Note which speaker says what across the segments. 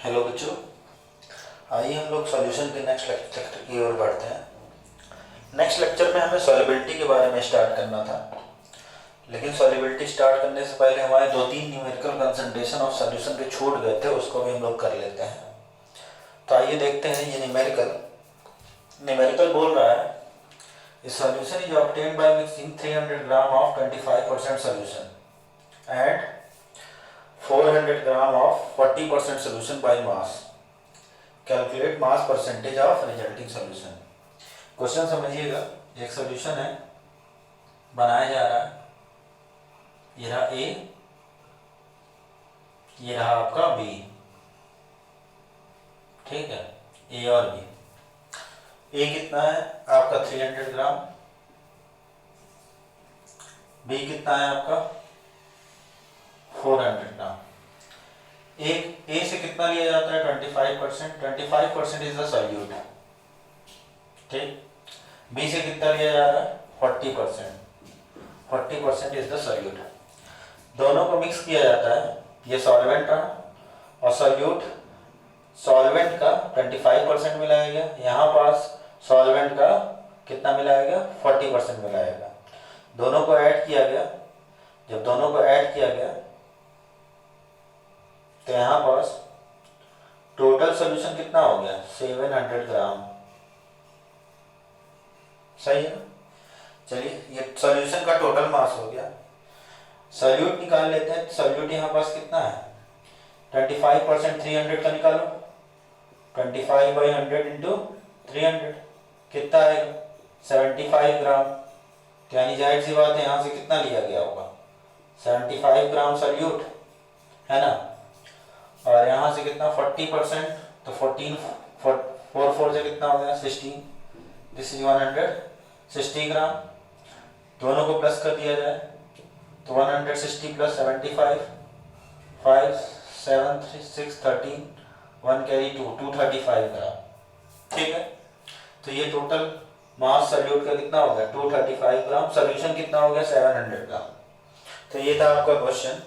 Speaker 1: Hello बच्चों, आइए हम लोग सॉल्यूशन के नेक्स्ट लेक्चर की ओर बढ़ते हैं। नेक्स्ट लेक्चर में हमें सॉल्युबिलिटी के बारे में स्टार्ट करना था, लेकिन सॉल्युबिलिटी स्टार्ट करने से पहले हमारे 2-3 न्यूमेरिकल कंसंट्रेशन ऑफ सॉल्यूशन के छूट गए थे, उसको भी हम लोग कर लेते हैं। तो आइए देखते हैं। ये न्यूमेरिकल बोल रहा है solution is obtained by mixing 300 gram of 25% solution and 400 gram of 40% solution by mass. Calculate mass percentage of resulting solution. Question समझिएगा। एक सॉल्यूशन है, बनाया जा रहा है। ये रहा ए, ये रहा आपका बी। ठीक है, ए और बी। ए कितना है आपका 300 ग्राम, बी कितना है आपका 400 ग्राम। एक ए से कितना लिया जाता है 25%। 25% इज द सॉल्यूट। ठीक, बी से कितना लिया जा रहा है 40%। 40% इज द सॉल्यूट। दोनों को मिक्स किया जाता है। ये सॉल्वेंट रहा और सॉल्यूट, सॉल्वेंट का 25% मिलाया गया, यहाँ पास सॉल्वेंट का कितना मिलाया गया 40% मिलाया गया। दोनों को ऐड किया गया। जब दोनों को ऐड किया गया तो यहाँ पास टोटल सॉल्यूशन कितना हो गया 700 ग्राम। सही है ना। चलिए, ये सॉल्यूशन का टोटल मास हो गया। सॉल्यूट निकाल लेते हैं। सॉल्यूट यहाँ पास कितना है 25% 300 का निकालो। 25/100 इंटू 300 कितना आएगा 75 ग्राम। यानी जाहिर सी बात है यहाँ से कितना लिया गया होगा 75 ग्राम सॉल्यूट, है ना। और यहाँ से कितना 40%, तो 14 4 से कितना हो गया 16। दिस इज 160 ग्राम। दोनों को प्लस कर दिया जाए तो 160 प्लस 75 5 7 6 13 1 कैरी 235 ग्राम। ठीक है, तो ये टोटल मास सॉल्यूट का कितना हो गया 235 ग्राम। सॉल्यूशन कितना हो गया 700 ग्राम। तो ये था आपका क्वेश्चन।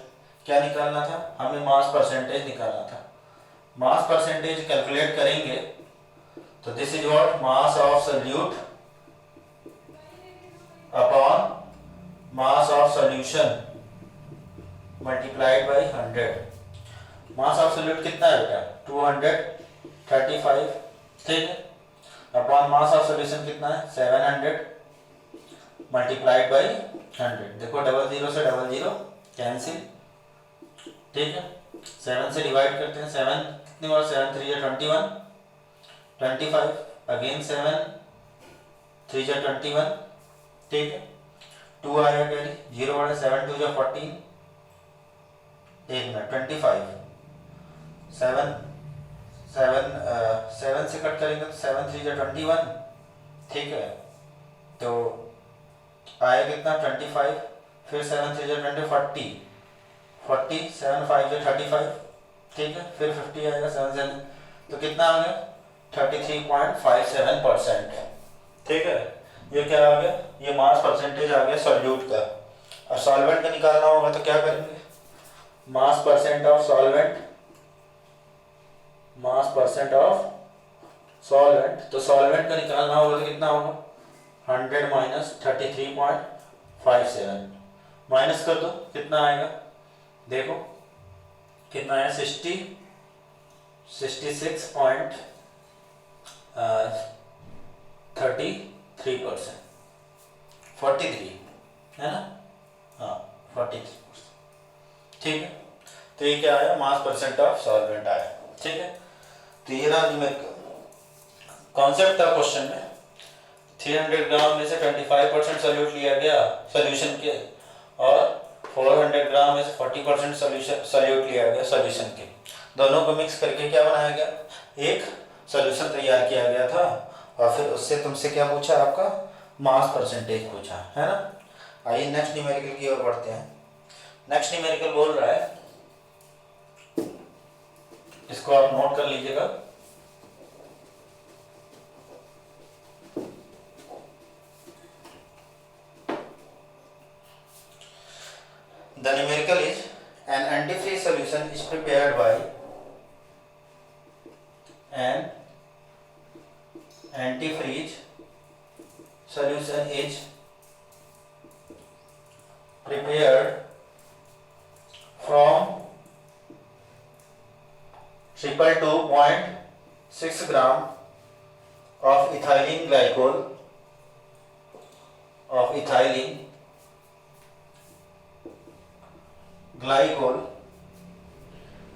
Speaker 1: क्या निकालना था हमें मास परसेंटेज निकालना था। मास परसेंटेज कैलकुलेट करेंगे तो this is what mass of solute upon mass of solution multiplied by 100। Mass of solute कितना है बेटा 235। ठीक है, अपॉन मास ऑफ सॉल्यूशन कितना है 700 मल्टीप्लाइड बाय 100। देखो 00 से 00 कैंसिल। ठीक है, 7 से डिवाइड करते हैं। 7 कितनी बार 7 3 या 21 25 अगेन 7 3 या 21। ठीक है, 2 आएगा कैरी 0 वाला 7 2 या 14 एक मिनट 25 7 से कट करेंगे तो 7 3 या 21। ठीक है, तो आएगा कितना 25, फिर 7 3 या 20 40 7 5 या 35। ठीक है, फिर 50 आएगा 7 से, तो कितना आ गया 33.57%। ठीक है, ये क्या आ गया ये मास परसेंटेज आ गया सॉल्यूट का। और सॉल्वेंट का निकालना होगा तो क्या करेंगे मास percent of solvent, mass percent of solvent. तो सॉल्वेंट का निकालना होगा तो कितना होगा 100 माइनस 33.57 माइनस कर दो कितना आएगा देखो कितना है 66.33%। 43 है ना, हाँ 43%। ठीक है, तो ये क्या आया मास परसेंट ऑफ सॉल्वेंट आया। ठीक है, तो ये रहा न्यूमेरिकल कॉन्सेप्ट था क्वेश्चन में। 300 ग्राम में से 25% सॉल्यूट लिया गया सॉल्यूशन के, और 400 ग्राम में से 40% सॉल्यूट लिया गया सॉल्यूशन के। दोनों को मिक्स करके क्या बनाया गया एक सॉल्यूशन तैयार किया गया था। और फिर उससे तुमसे क्या पूछा आपका मास परसेंटेज पूछा, है ना। आइए नेक्स्ट न्यूमेरिकल की ओर बढ़ते हैं। नेक्स्ट न्यूमेरिकल बोल रहा है, इसको आप नोट कर लीजिएगा। The numerical is an antifreeze solution is prepared by an antifreeze solution is prepared from 222.6 gram of ethylene glycol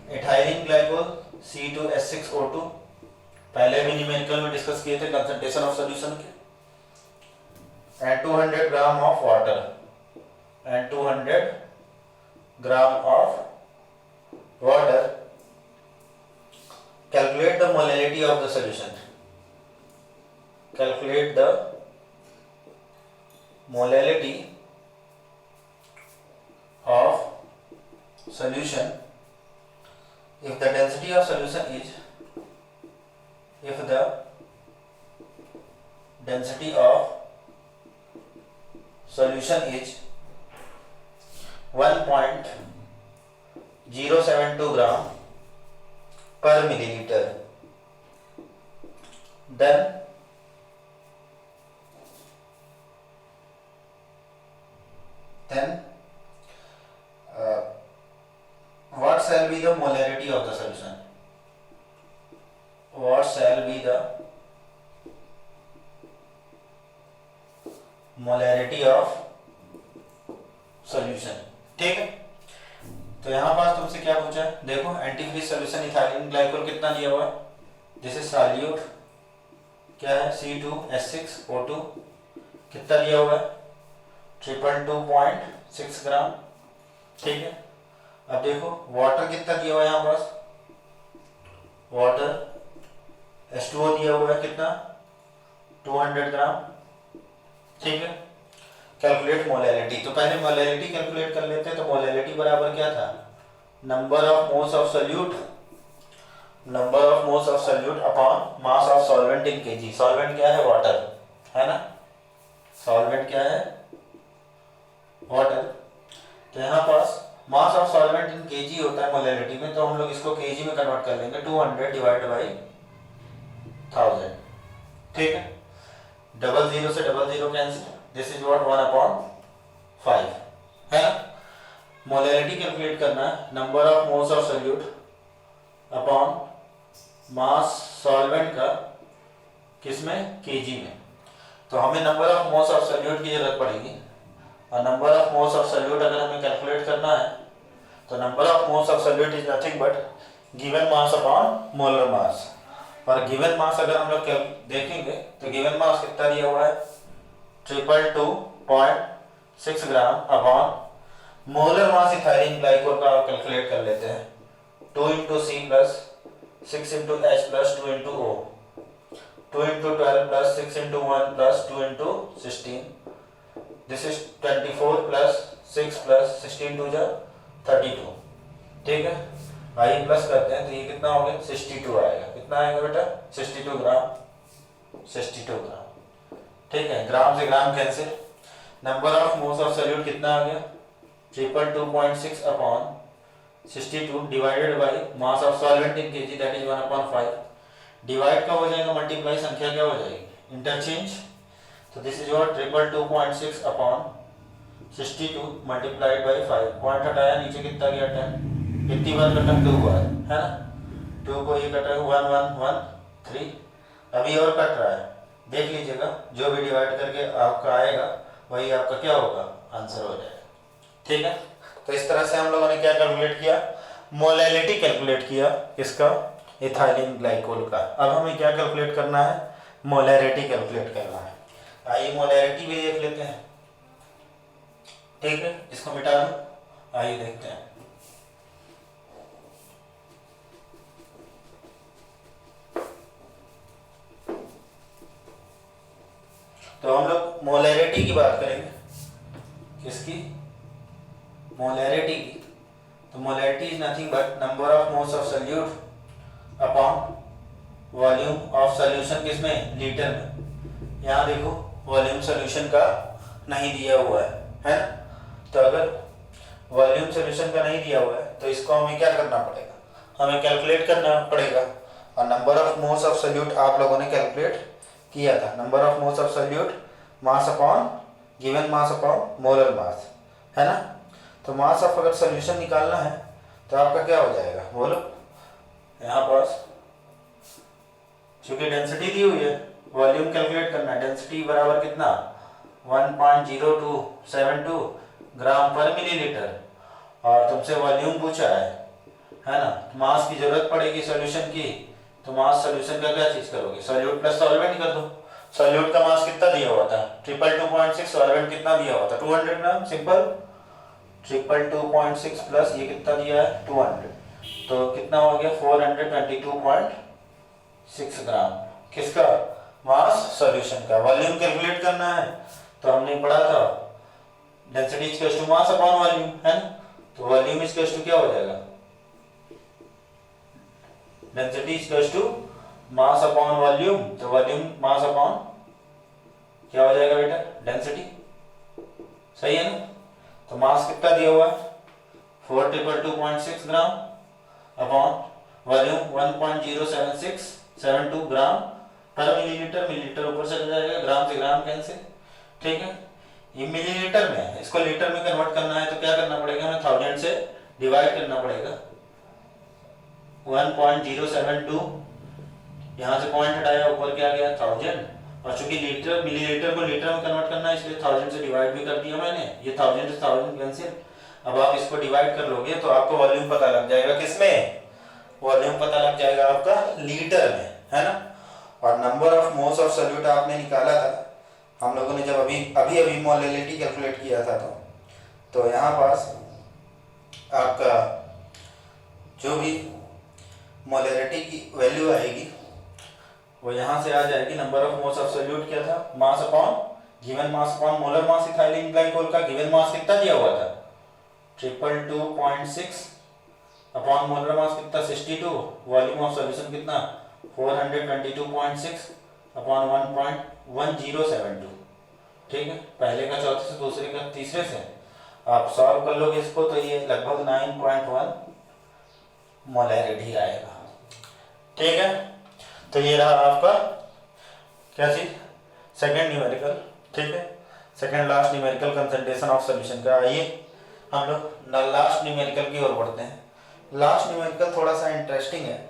Speaker 1: ethylene glycol C2H6O2 पहले भी न्यूमेरिकल में डिस्कस किए थे कंसंट्रेशन ऑफ सॉल्यूशन के, and 200 gram of water and 200 gram of water. Calculate the molality of the solution. Calculate the molality of solution if the density of solution is 1.072 gram per milliliter, then what shall be the molarity of the solution? What shall be the molarity of solution? ठीक है, तो यहाँ पास तुमसे क्या पूछा है, देखो antifreeze solution ethylene glycol कितना दिया हुआ है, दिस इज सॉल्यूट क्या है C2H6O2 कितना दिया हुआ है 222.6 ग्राम, ठीक है। अब देखो वाटर कितना दिया हुआ है, यहाँ पास वाटर H2O दिया हुआ है कितना 200 ग्राम, ठीक है। कैलकुलेट मोलैलिटी, तो पहले मोलैलिटी कैलकुलेट कर लेते हैं। तो मोलैलिटी बराबर क्या था, number of moles of solute upon mass of solvent in KG. Solvent क्या है, वाटर है ना, सॉल्वेंट क्या है, वाटर। तो यहाँ पास mass of solvent in KG होता है मोलैलिटी में, तो हम लोग इसको केजी में कन्वर्ट कर लेंगे, 200 डिवाइड बाई 1000, ठीक है। 00 से 00 कैंसिल, दिस इज व्हाट 1/5 है ना। मोलैलिटी कैलकुलेट करना है, number of moles of solute upon mass solvent का किसमें, केजी में। तो हमें number of moles of solute की जरूरत पड़ेगी, और number of moles of solute अगर हमें कैलकुलेट करना है तो number of moles of solute is nothing but given mass upon molar मास। और गिवन मास अगर हम लोग देखेंगे तो गिवन मास कितना दिया हुआ है 222.6 ग्राम अपॉन मोलर मास इथाइलिन ग्लाइकोल का कैलकुलेट कर लेते हैं, 2 × C + 6 × H + 2 × O, 2 × 12 + 6 × 1 + 2 × 16, this is 24 + 6 + 16 2 = 32, ठीक है। आई प्लस करते हैं तो ये कितना हो गया 62 आएगा, कितना आएगा बेटा 62 ग्राम, 62 ग्राम, ठीक है। ग्राम से gram cancel, number of moles of solute कितना आ गया 222.6 upon 62 divided by mass of solvent in KG, that is 1/5। Divide का हो जाएगा, मल्टीप्लाई संख्या क्या हो जाएगी, इंटरचेंज। तो this is what 222.6 upon 62 multiplied by 5, point हटाया नीचे कितना गया 10, कितनी बार कटा 2 बार है ना, 2 को ये कटा 1 1 1 3, अभी और कट रहा है, देख लीजिएगा, जो भी डिवाइड करके आपका आएगा वही आपका क्या होगा, आंसर हो जाएगा, ठीक है। तो इस तरह से हम लोगों ने क्या कैलकुलेट किया, मोलैलिटी कैलकुलेट किया किसका, इथाइलिन ग्लाइकोल का। अब हमें क्या कैलकुलेट करना है, मोलैरिटी कैलकुलेट करना है। आइए मोलैरिटी भी देख लेते हैं, ठीक है, इसको मिटा दो, आइए देखते हैं। तो हम लोग मोलैरिटी की बात करेंगे, किसकी, मोलैरिटी की। तो molarity is nothing but number of moles of solute upon volume of solution, किसमें, लीटर में। यहाँ देखो वॉल्यूम सॉल्यूशन का नहीं दिया हुआ है ना, तो अगर वॉल्यूम सॉल्यूशन का नहीं दिया हुआ है तो इसको हमें क्या करना पड़ेगा, हमें कैलकुलेट करना पड़ेगा। और number of moles of solute आप लोगों ने कैलकुलेट किया था, number of moles of solute mass upon given mass upon molar मास, है ना। तो मास ऑफ अगर सोल्यूशन निकालना है तो आपका क्या हो जाएगा बोलो, यहाँ पास क्योंकि डेंसिटी दी हुई है, वॉल्यूम कैलकुलेट करना है, डेंसिटी बराबर कितना 1.0272 ग्राम पर मिलीलीटर, और तुमसे वॉल्यूम पूछा है ना। मास की जरूरत पड़ेगी सॉल्यूशन की, तो मास सॉल्यूशन का क्या चीज करोगे, सॉल्यूट प्लस सॉल्वेंट कर दो। सॉल्यूट का मास कितना दिया हुआ था 222.6, सॉल्वेंट कितना दिया हुआ था 200 ग्राम, सिंपल 222.6 प्लस ये कितना दिया है 200, तो कितना हो गया 422.6 ग्राम किसका, मास सॉल्यूशन का। वॉल्यूम कैलकुलेट करना है तो हमने पढ़ा था density equals to mass upon volume, है ना। तो वॉल्यूम इक्वल्स टू क्या हो जाएगा, density equals to mass upon volume, तो वॉल्यूम मास अपॉन क्या हो जाएगा बेटा डेंसिटी, सही है ना। तो मास कितना दिया हुआ है 422.6 ग्राम अपॉन वॉल्यूम 1.07672 ग्राम पर मिलीलीटर, मिलीलीटर ऊपर चला जाएगा, ग्राम से ग्राम कैंसिल, ठीक है। ये मिलीलीटर में है, इसको लीटर में कन्वर्ट करना है तो क्या करना पड़ेगा, हमें 1000 से डिवाइड करना पड़ेगा। 1.072 यहाँ से पॉइंट हटाया, ऊपर क्या गया 1000, और चूंकि लीटर मिलीलीटर को लीटर में कन्वर्ट करना है इसलिए 1000 से डिवाइड भी कर दिया मैंने, ये 1000 से 1000 कैंसिल। अब आप इसको डिवाइड कर लोगे तो आपको वॉल्यूम पता लग जाएगा, किसमें वॉल्यूम पता लग जाएगा आपका लीटर में, है ना। और number of moles of solute आपने निकाला था हम लोगों ने जब अभी मोलैलिटी कैलकुलेट किया था, तो यहाँ पास आपका जो भी मोलैलिटी की वैल्यू आएगी वो यहाँ से आ जाएगी। Number of moles of solute क्या था, mass upon given mass upon molar मास इथाइलिन ग्लाइकोल का गिवन मास कितना दिया हुआ था 222.6 अपॉन मोलर मास कितना 62, वॉल्यूम ऑफ सॉल्यूशन कितना 422.6 अपॉन 1.1072, ठीक है। पहले का चौथे से, दूसरे का तीसरे से आप सॉल्व कर लोगे इसको तो ये लगभग 9.1 मोलैरिटी आएगा, ठीक है। तो ये रहा आपका क्या चीज सेकंड न्यूमेरिकल, ठीक है, second last numerical concentration of solution का। आइए हम लोग लास्ट न्यूमेरिकल की ओर बढ़ते हैं। लास्ट न्यूमेरिकल थोड़ा सा इंटरेस्टिंग है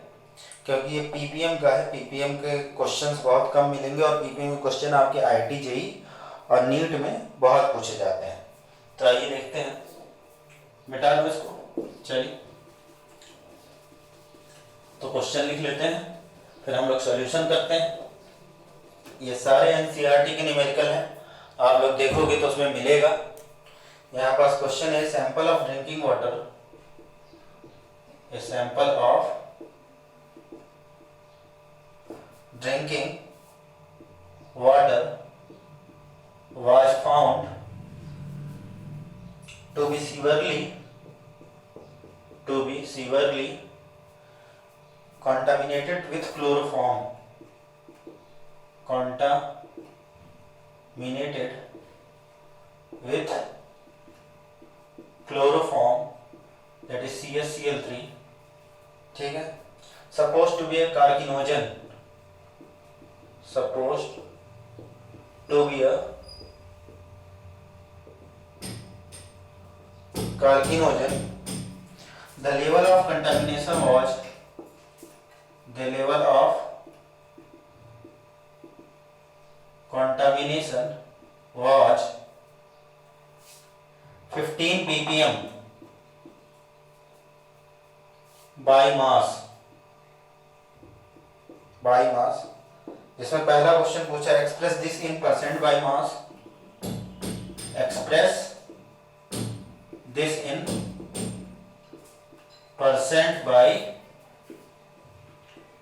Speaker 1: क्योंकि ये पीपीएम का है, पीपीएम के क्वेश्चंस बहुत कम मिलेंगे और पीपीएम के क्वेश्चन आपके आईआईटी जेईई और नीट में बहुत पूछे जाते हैं। तो आइए देखते हैं, मिटा दो इसको, चलिए तो क्वेश्चन लिख लेते हैं फिर हम लोग सॉल्यूशन करते हैं। ये सारे एनसीईआरटी के न्यूमेरिकल हैं, आप लोग देखोगे तो उसमें मिलेगा। यहाँ पास क्वेश्चन है sample of drinking water, a sample of drinking water was found to be severely contaminated with chloroform, that is CaCl3, ठीक है। supposed to be a carcinogen, the level of contamination was 15 ppm by mass। इसमें पहला question पूछा express this in percent by mass, express this in percent by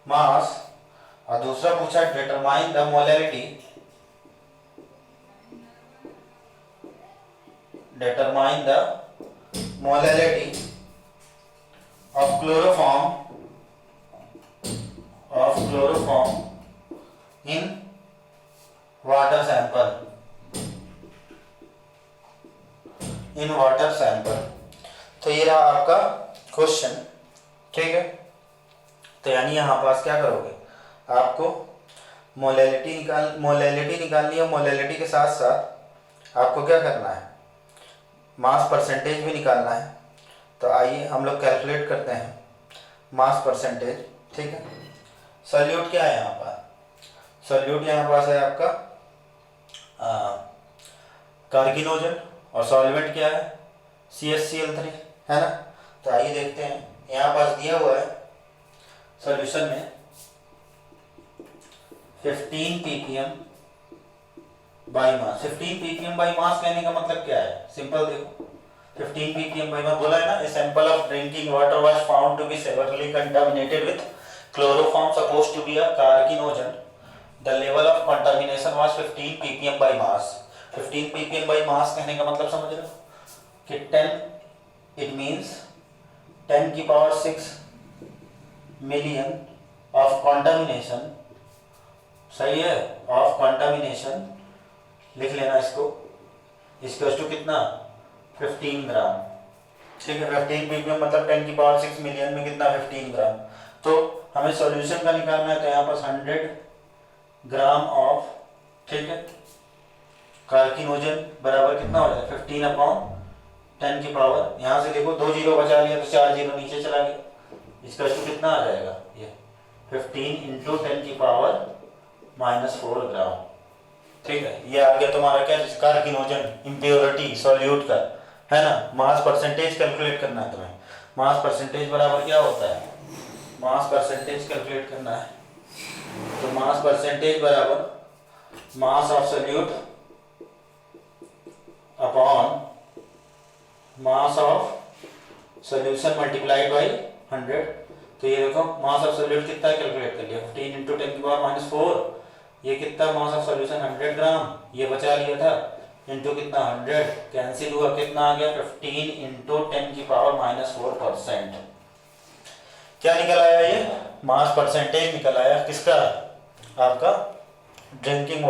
Speaker 1: mass, और दूसरा पूछा determine the molarity of chloroform in water sample, तो ये रहा आपका क्वेश्चन, ठीक है। तो तो यानी यहाँ पास क्या करोगे, आपको मोलैलिटी निकालनी है। मोलैलिटी के साथ साथ आपको क्या करना है, मास परसेंटेज भी निकालना है। तो आइए हम लोग कैलकुलेट करते हैं मास परसेंटेज। ठीक है, सॉल्यूट क्या है यहाँ पर, सॉल्यूट यहाँ पास है आपका कार्किनोजन, और सॉल्वेंट क्या है CaCl3, है ना। तो आइए देखते हैं, यहाँ पास दिया हुआ है सॉल्यूशन में 15 ppm by mass. 15 ppm by mass कहने का मतलब क्या है, सिंपल देखो, 15 ppm बाई मास बोला है ना, a sample of drinking water was found to be severely contaminated with chloroform supposed to be a carcinogen. The level of contamination was 15 ppm by mass. 15 ppm by mass कहने का मतलब समझ रहे हो कि 10, it means 10 की power 6 million of contamination, सही है, ऑफ contamination लिख लेना इसको, इसको टू कितना 15 ग्राम। ठीक है, 15 ppm मतलब 10 की पावर 6 मिलियन में कितना 15 ग्राम। तो हमें सॉल्यूशन का निकालना है, तो यहाँ पास 100 ग्राम ऑफ, ठीक है, कार्किनोजन बराबर कितना हो जाएगा 15/10 की पावर, यहाँ से देखो 2 जीरो बचा लिया तो 4 जीरो नीचे चला गया, इसका टू कितना आ जाएगा, ये 15 × 10 की पावर -4 ग्राम। ठीक है, ये आ गया तुम्हारा क्या, कार्किनोजन इम्प्योरिटी सॉल्यूट का, है ना। मास परसेंटेज कैलकुलेट करना है तुम्हें, मास परसेंटेज बराबर क्या होता है, मास परसेंटेज कैलकुलेट करना है। तो मास परसेंटेज बराबर mass of solute upon mass of solution multiplied by 100। तो ये देखो मास ऑफ सॉल्यूट कितना कैलकुलेट कर लिया, 15 × 10 की पावर -4, ये कितना मास ऑफ सॉल्यूशन 100 ग्राम, ये बचा लिया था, इंटू कितना 100 कैंसिल हुआ, कितना आ गया 15 × 10 की पावर -4%। क्या निकल आया, ये मास परसेंटेज निकल आया किसका, आपका ड्रिंकिंग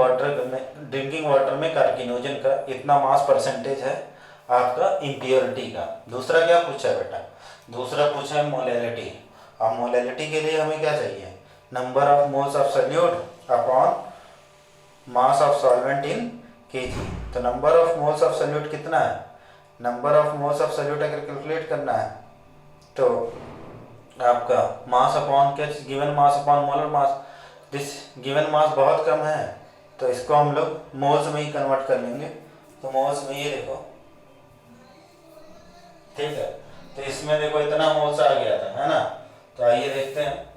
Speaker 1: वाटर में कार्किनोजन का इतना मास परसेंटेज है आपका इम्प्योरिटी का। दूसरा क्या पूछा है बेटा, दूसरा पूछा है मोलैलिटी। अब मोलैलिटी के लिए हमें क्या चाहिए, number of moles of solute upon mass of solvent in KG. तो number of moles of solute कितना है, number of moles of solute अगर कैलकुलेट करना है तो आपका मास अपॉन क्या, given mass upon molar mass. This given mass बहुत कम है तो इसको हम लोग मोल्स में ही कन्वर्ट कर लेंगे। तो मोल्स में ये देखो, ठीक है, तो इसमें देखो इतना मोल्स आ गया था, है ना। तो आइए देखते हैं,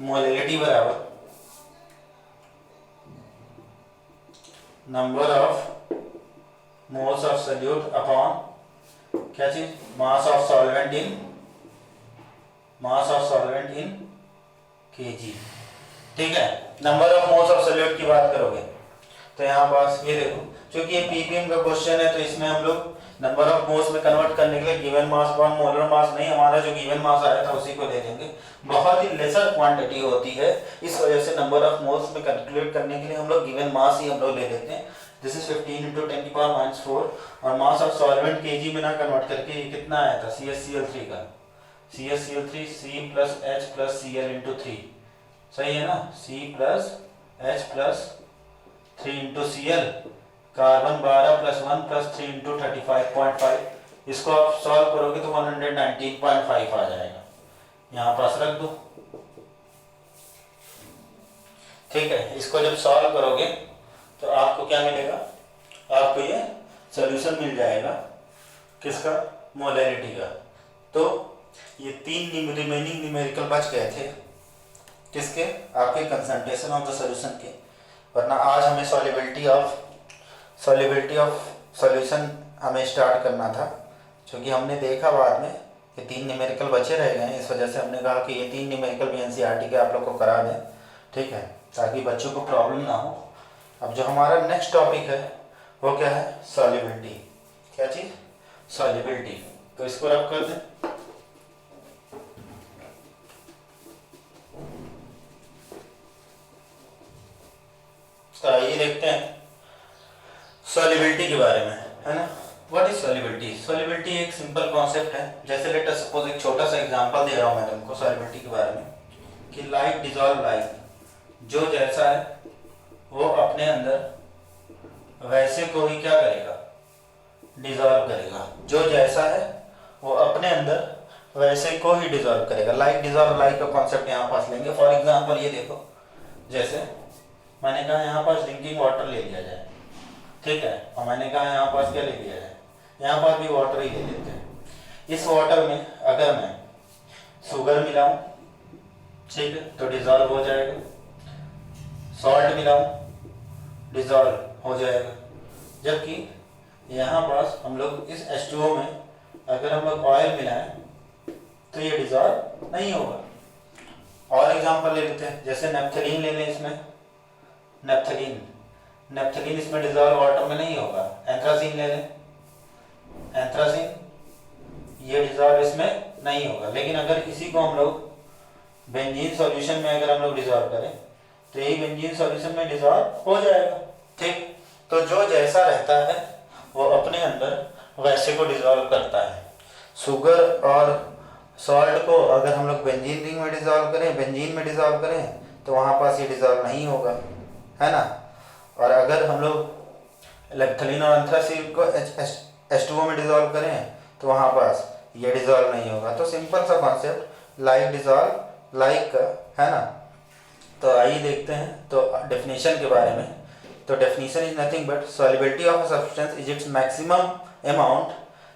Speaker 1: मोलैलिटी बराबर number of moles of solute upon क्या चीज, मास ऑफ सॉल्वेंट इन केजी। ठीक है, number of moles of solute की बात करोगे तो यहाँ पास ये देखो, क्योंकि ये पीपीएम का क्वेश्चन है तो इसमें हम लोग नंबर ऑफ मोल्स में कन्वर्ट करने के लिए गिवन मास अपॉन मोलर मास नहीं, हमारा जो गिवन मास आया था उसी को ले लेंगे। बहुत ही लेसर क्वांटिटी होती है, इस वजह से नंबर ऑफ मोल्स में कैलकुलेट करने के लिए हम लोग गिवन मास ही हम लोग ले लेते हैं। दिस इज 15 × 10 की पावर -4, और मास ऑफ सॉल्वेंट केजी में ना कन्वर्ट करके ये कितना आया था CaCl3 का, CaCl3 C + H + Cl × 3, सही है ना, C + H + 3 × Cl, कार्बन 12 + 1 + 3 × 35.5, इसको आप सॉल्व करोगे तो 119.5 आ जाएगा, यहाँ पास रख दो। ठीक है, इसको जब सॉल्व करोगे तो आपको क्या मिलेगा, आपको ये सॉल्यूशन मिल जाएगा किसका, मोलैलिटी का। तो ये 3 रिमेनिंग न्यूमेरिकल बच गए थे किसके, आपके कंसंट्रेशन ऑफ द सॉल्यूशन के, वरना आज हमें सॉल्युबिलिटी ऑफ सॉल्यूशन हमें स्टार्ट करना था, क्योंकि हमने देखा बाद में ये 3 न्यूमेरिकल बचे रह गए हैं, इस वजह से हमने कहा कि ये 3 न्यूमेरिकल भी एनसीईआरटी के आप लोग को करा दें, ठीक है, ताकि बच्चों को प्रॉब्लम ना हो। अब जो हमारा नेक्स्ट टॉपिक है वो क्या है, सॉल्युबिलिटी। क्या चीज़, सॉल्युबिलिटी। तो इसको रख कर दें, तो आइए देखते हैं सॉल्युबिलिटी के बारे में, है ना। What is solubility? सॉल्युबिलिटी एक सिंपल कॉन्सेप्ट है। जैसे लेट अस सपोज एक छोटा सा एग्जांपल दे रहा हूँ मैं तुमको सॉल्युबिलिटी के बारे में कि लाइक डिजॉल्व लाइक, जो जैसा है वो अपने अंदर वैसे को ही क्या करेगा, डिजॉल्व करेगा। जो जैसा है वो अपने अंदर वैसे को ही डिजॉल्व करेगा। लाइक डिजॉल्व लाइक का कॉन्सेप्ट यहाँ पास लेंगे। फॉर एग्जांपल ये देखो, जैसे मैंने कहा यहाँ पास ड्रिंकिंग वाटर ले लिया जाए, ठीक है, और मैंने कहा यहाँ पास क्या ले लिया जाए, यहाँ पास भी वाटर ही ले लेते हैं। इस वाटर में अगर मैं शुगर मिलाऊं, ठीक है, तो डिजॉल्व हो जाएगा। सॉल्ट मिलाऊं, डिजॉल्व हो जाएगा। जबकि यहाँ पास हम लोग इस H2O में अगर हम लोग ऑयल मिलाएं तो ये डिजॉल्व नहीं होगा। और एग्जांपल ले लेते हैं, जैसे नेप्थलीन ले लें। इसमें नेप्थलीन इसमें डिजॉल्व वाटर में नहीं होगा। एंथ्रासीन ले लें, एंथ्रासीन ये डिजॉल्व इसमें नहीं होगा। लेकिन अगर इसी को हम लोग बेंजीन सॉल्यूशन में अगर हम लोग डिजॉल्व करें तो यही बेंजीन सॉल्यूशन में डिजॉल्व हो जाएगा। ठीक, तो जो जैसा रहता है वो अपने अंदर वैसे को डिजॉल्व करता है। शुगर और सॉल्ट को अगर हम लोग बेंजीन रिंग में डिजॉल्व करें, बेंजीन में डिजॉल्व करें तो वहाँ पास ये डिजॉल्व नहीं होगा, है ना। और अगर हम लोग नेप्थलीन और एंथ्रासीन को H2O में डिजॉल्व करें तो वहाँ पास ये डिजॉल्व नहीं होगा। तो सिंपल सा कॉन्सेप्ट लाइक डिजॉल्व लाइक का, है ना। तो आइए देखते हैं तो डेफिनेशन के बारे में। तो definition is nothing but solubility of a substance is its maximum amount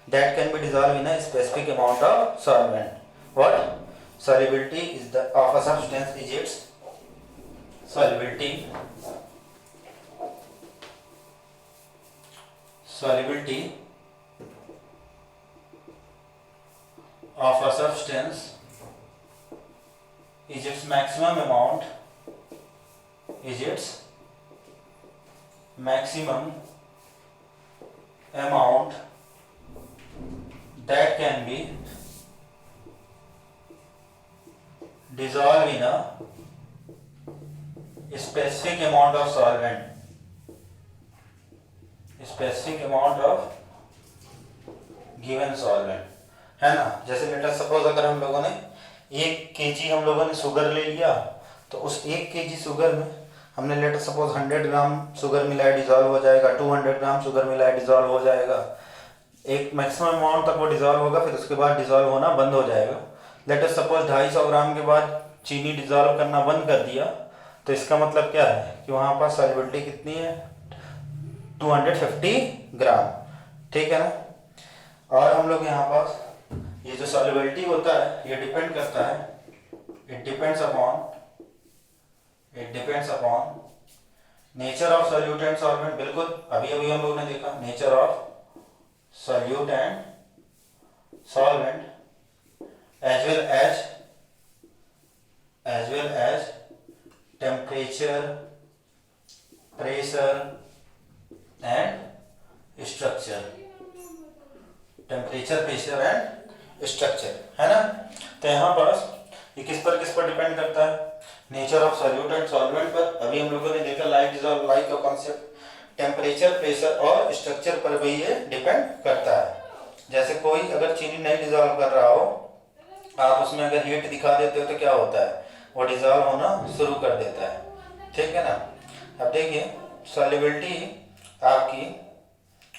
Speaker 1: that can be dissolved in a specific amount of solvent. What? Solubility is the of a substance is its solubility of a substance is its maximum amount that can be dissolved in a specific amount of solvent, specific amount of given solvent, है ना। जैसे let us suppose अगर हम लोगों ने 1 kg हम लोगों ने शुगर ले लिया तो उस 1 kg शुगर में हमने let us suppose 100 gram sugar मिलाया, डिजॉल्व हो जाएगा। 200 ग्राम शुगर मिलाया, डिजॉल्व हो जाएगा। एक मैक्सिमम अमाउंट तक वो डिजॉल्व होगा, फिर उसके बाद डिजॉल्व होना बंद हो जाएगा। लेट अस सपोज 250 ग्राम के बाद चीनी डिजॉल्व करना बंद कर दिया, तो इसका मतलब क्या है कि वहाँ पर सॉल्युबिलिटी कितनी है, 250 ग्राम, ठीक है ना। और हम लोग यहाँ पास ये जो सॉल्युबिलिटी होता है ये डिपेंड करता है, it depends upon nature of solute and solvent. बिल्कुल अभी हम लोगों ने देखा nature of solute and solvent as well as temperature, pressure and structure, temperature, pressure and structure, है ना। तो यहाँ पास ये किस पर डिपेंड करता है, nature of solute and solvent पर। अभी हम लोगों ने देखा लाइक डिजॉल्व लाइक का कॉन्सेप्ट। टेम्परेचर, प्रेशर और स्ट्रक्चर पर भी ये डिपेंड करता है। जैसे कोई अगर चीनी नहीं डिजॉल्व कर रहा हो, आप उसमें अगर हीट दिखा देते हो तो क्या होता है, वो डिजॉल्व होना शुरू कर देता है, ठीक है ना। अब देखिए सॉल्युबिलिटी आपकी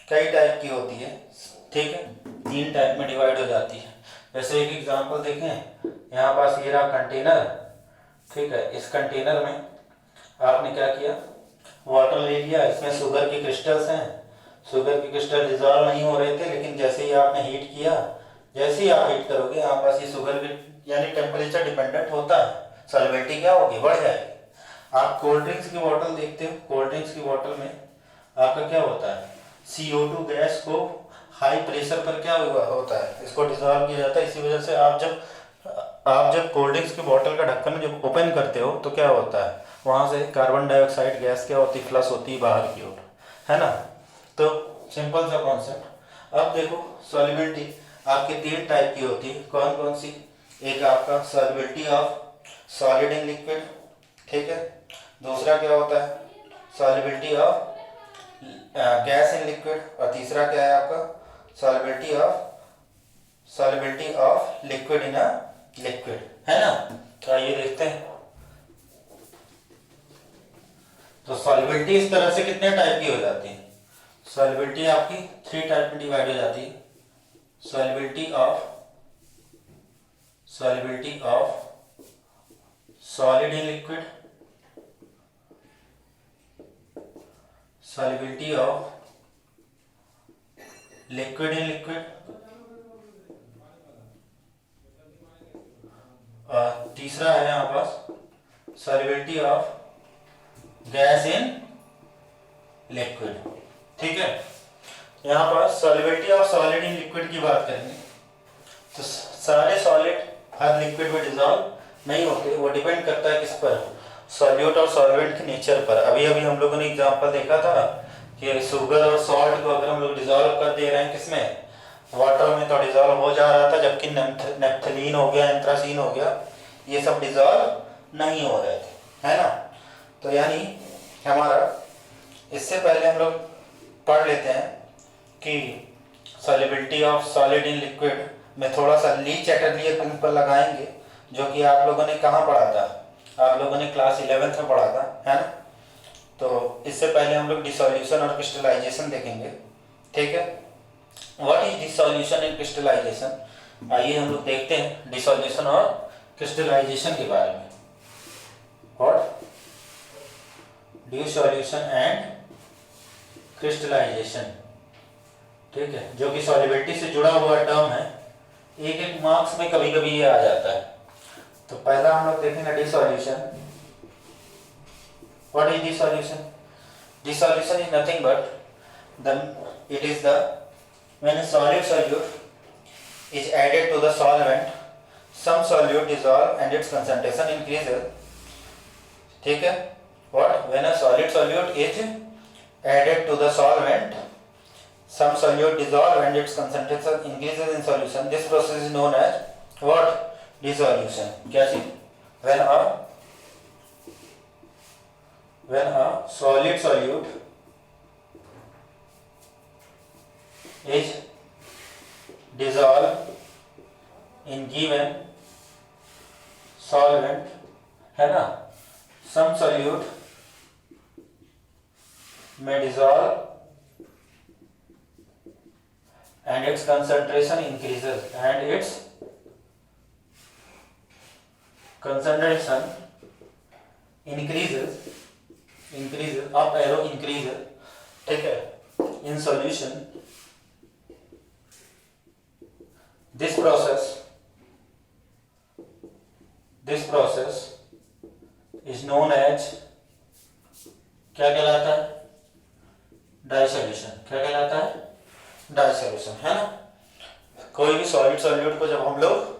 Speaker 1: कई टाइप की होती है, ठीक है, 3 टाइप में डिवाइड हो जाती है। जैसे एक एग्जांपल देखें, यहाँ पास ये रहा कंटेनर, ठीक है। इस कंटेनर में आपने क्या किया, वाटर ले लिया, इसमें शुगर के क्रिस्टल्स हैं। शुगर के क्रिस्टल डिजॉल्व नहीं हो रहे थे, लेकिन जैसे ही आपने हीट किया, जैसे ही आप हीट करोगे यहाँ पास ये शुगर यानी टेम्परेचर डिपेंडेंट होता है, सॉल्युबिलिटी क्या होगी, बढ़ जाएगी। आप कोल्ड ड्रिंक्स की बोतल देखते हो, कोल्ड ड्रिंक्स की बोतल में आपका क्या होता है, CO2 गैस को हाई प्रेशर पर क्या हुआ होता है, इसको डिजॉल्व किया जाता है। इसी वजह से आप जब कोल्ड ड्रिंक्स की बोतल का ढक्कन जब ओपन करते हो तो क्या होता है, वहाँ से कार्बन डाइऑक्साइड गैस क्या होती है, फ्लश होती है बाहर की ओर, है ना। तो सिंपल सा कॉन्सेप्ट। अब देखो सॉल्युबिलिटी आपके 3 टाइप की होती है, कौन कौन सी। एक आपका solubility of solid in liquid, ठीक है। दूसरा क्या होता है, solubility of gas in liquid. और तीसरा क्या है आपका, solubility of liquid in a liquid, है ना। तो आइए देखते हैं। तो सॉलिबिलिटी इस तरह से कितने टाइप की हो जाती है? सॉलिबिलिटी आपकी 3 टाइप में डिवाइड हो जाती है। Solubility of solid in liquid, solubility of liquid in liquid, और तीसरा है यहाँ पास solubility of gas in liquid. ठीक है, यहाँ पर solubility of solid in liquid की बात करेंगे। तो सारे सॉलिड हर लिक्विड में डिजॉल्व नहीं होते, वो डिपेंड करता है किस पर, सॉल्यूट और सॉल्वेंट के नेचर पर। अभी अभी हम लोगों ने एग्जांपल देखा था कि शुगर और सॉल्ट को अगर हम लोग डिजॉल्व कर दे रहे हैं किसमें, वाटर में, तो डिजॉल्व हो जा रहा था, जबकि नेप्थलीन हो गया, एंथ्रासीन हो गया, ये सब डिजॉल्व नहीं हो रहे थे, है ना। तो यानी हमारा इससे पहले हम लोग पढ़ लेते हैं कि solubility of solid in liquid में थोड़ा सा ली चैटर्जी प्रिंसिपल लगाएंगे, जो कि आप लोगों ने कहाँ पढ़ा था, आप लोगों ने क्लास 11th में पढ़ा था, है ना। तो इससे पहले हम लोग डिसोल्यूशन और क्रिस्टलाइजेशन देखेंगे। ठीक है, what is dissolution and crystallisation? आइए हम लोग देखते हैं डिसोल्यूशन और क्रिस्टलाइजेशन के बारे में। व्हाट डिसोल्यूशन एंड क्रिस्टलाइजेशन, ठीक है, जो कि सॉलिबिलिटी से जुड़ा हुआ टर्म है, एक एक मार्क्स में कभी कभी ये आ जाता है। तो पहला हम लोग देखेंगे dissolution. What is dissolution? Dissolution is nothing but it is the when a solid solute is added to the solvent, some solute dissolve and its concentration increases. ठीक है, what when a solid solute is added to the solvent, some solute dissolve and its concentration increases in solution. This process is known as what? Dissolution. क्या चीज? when a solid solute is dissolved in given solvent, है ना, some solute may dissolve and its concentration increases, and its concentration increases, up arrow increases, ठीक है, in solution. This process is known as, क्या कहलाता है? डाइसोल्यूशन। क्या कहलाता है? डाइसोल्यूशन, है ना। कोई भी सॉलिड सॉल्यूट को जब हम लोग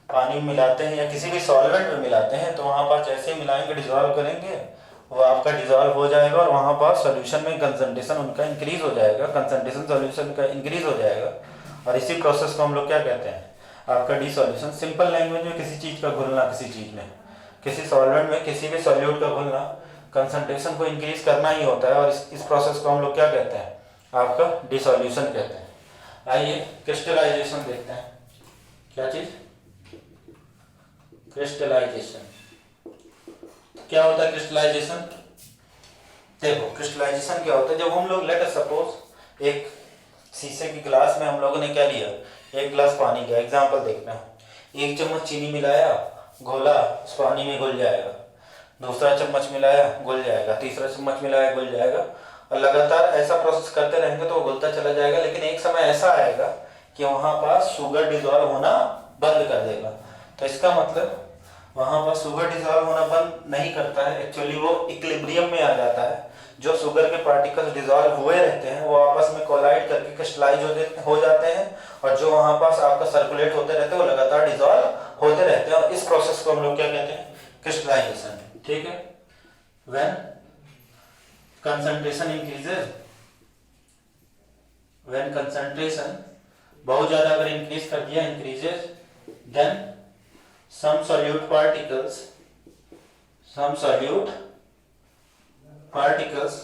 Speaker 1: पानी में मिलाते हैं या किसी भी सॉल्वेंट में मिलाते हैं, तो वहाँ पर जैसे ही मिलाएंगे, डिजॉल्व करेंगे, वो आपका डिजॉल्व हो जाएगा और वहाँ पर सॉल्यूशन में कंसंट्रेशन उनका इंक्रीज हो जाएगा, कंसंट्रेशन सॉल्यूशन का इंक्रीज हो जाएगा, और इसी प्रोसेस को हम लोग क्या कहते हैं? आपका डिसोल्यूशन। सिंपल लैंग्वेज में किसी चीज़ का घुलना, किसी चीज़ में, किसी सॉल्वेंट में किसी भी सॉल्यूट का घुलना, कंसंट्रेशन को इंक्रीज करना ही होता है, और इस प्रोसेस को हम लोग क्या कहते हैं? आपका डिसोल्यूशन कहते हैं। आइए क्रिस्टलाइजेशन देखते हैं। क्या चीज़? क्रिस्टलाइजेशन। क्या होता है क्रिस्टलाइजेशन? देखो, क्रिस्टलाइजेशन क्या होता है, जब हम लोग लेट अस सपोज एक शीशे की ग्लास में हम लोगों ने क्या लिया, एक गिलास पानी का एग्जाम्पल देखना है, 1 चम्मच चीनी मिलाया, घोला, उस पानी में घुल जाएगा, दूसरा चम्मच मिलाया, घुल जाएगा, तीसरा चम्मच मिलाया, घुल जाएगा, और लगातार ऐसा प्रोसेस करते रहेंगे तो वो घुलता चला जाएगा। लेकिन एक समय ऐसा आएगा कि वहाँ पर शुगर डिजॉल्व होना बंद कर देगा। तो इसका मतलब वहाँ पर शुगर डिजॉल्व होना बंद नहीं करता है, एक्चुअली वो इक्विलिब्रियम में आ जाता है। जो शुगर के पार्टिकल्स डिजॉल्व हुए रहते हैं वो आपस में कोलाइड करके क्रिस्टलाइज हो जाते हैं, और जो वहाँ पास आपका सर्कुलेट होते रहते हैं वो लगातार डिजॉल्व होते रहते हैं, और इस प्रोसेस को हम लोग क्या कहते हैं? क्रिस्टलाइजेशन। ठीक है, when concentration increases, when concentration बहुत ज्यादा अगर इंक्रीज कर दिया, increases, then some solute particles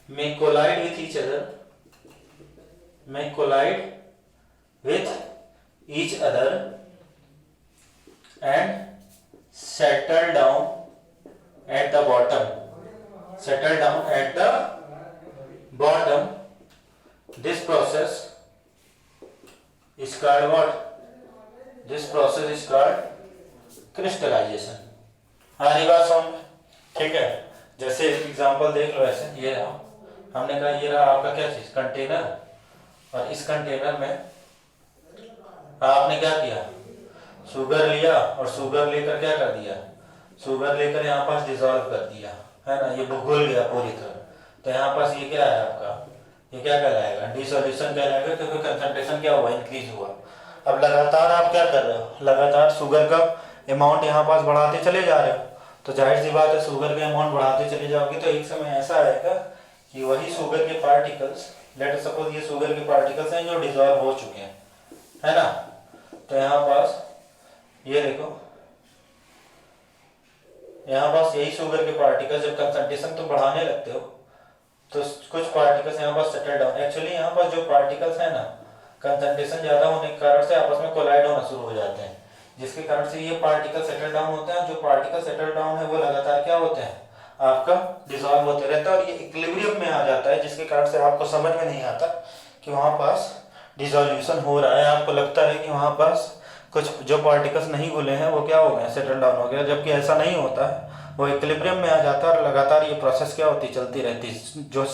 Speaker 1: may collide with each other, with each other and settle down at the bottom. Settle down at the bottom. This process is called what? This process is called crystallization. हमारी बात समझ में? ठीक है, जैसे example देख लो ऐसे, ये रहा, हमने कहा ये रहा आपका क्या चीज, कंटेनर, और इस कंटेनर में आपने क्या किया, शुगर लिया, और शुगर लेकर क्या कर दिया, शुगर लेकर यहाँ पास डिसॉल्व कर दिया, है ना, ये घुल गया पूरी तरह। तो यहाँ पास ये क्या है आपका, ये क्या कहलाएगा, डिसोल्यूशन कहलाएगा, क्योंकि कंसंट्रेशन क्या हुआ, इंक्रीज हुआ। अब लगातार आप क्या कर रहे हो, लगातार शुगर का अमाउंट यहाँ पास बढ़ाते चले जा रहे हो, तो जाहिर सी बात है शुगर का अमाउंट बढ़ाते चले जाओगे तो एक समय ऐसा आएगा कि वही शुगर के पार्टिकल्स, लेट अस सपोज ये शुगर के पार्टिकल्स हैं जो डिसॉल्व हो चुके हैं, है ना। तो यहाँ पास ये देखो, यहाँ पास यही शुगर के पार्टिकल्स जब कंसंट्रेशन तो बढ़ाने लगते हो तो कुछ पार्टिकल्स यहाँ पास सेटल डाउन, एक्चुअली यहाँ पास जो पार्टिकल्स है ना, कंसंट्रेशन ज्यादा होने के कारण से आपस में कोलाइड होना शुरू हो जाते हैं, जिसके कारण से ये पार्टिकल सेटल डाउन होते हैं। जो पार्टिकल सेटल डाउन है वो लगातार क्या होते हैं, आपका डिसॉल्व होते रहता है, और ये इक्विलिब्रियम में आ जाता है, जिसके कारण से आपको समझ में नहीं आता कि वहाँ पास डिसोल्यूशन हो रहा है। आपको लगता है कि वहाँ पास कुछ जो पार्टिकल्स नहीं घुले हैं वो क्या हो गए, सेटल डाउन हो गया, जबकि ऐसा नहीं होता है, वो इक्विलिब्रियम में आ जाता है और लगातार ये प्रोसेस क्या होती चलती रहती है। जो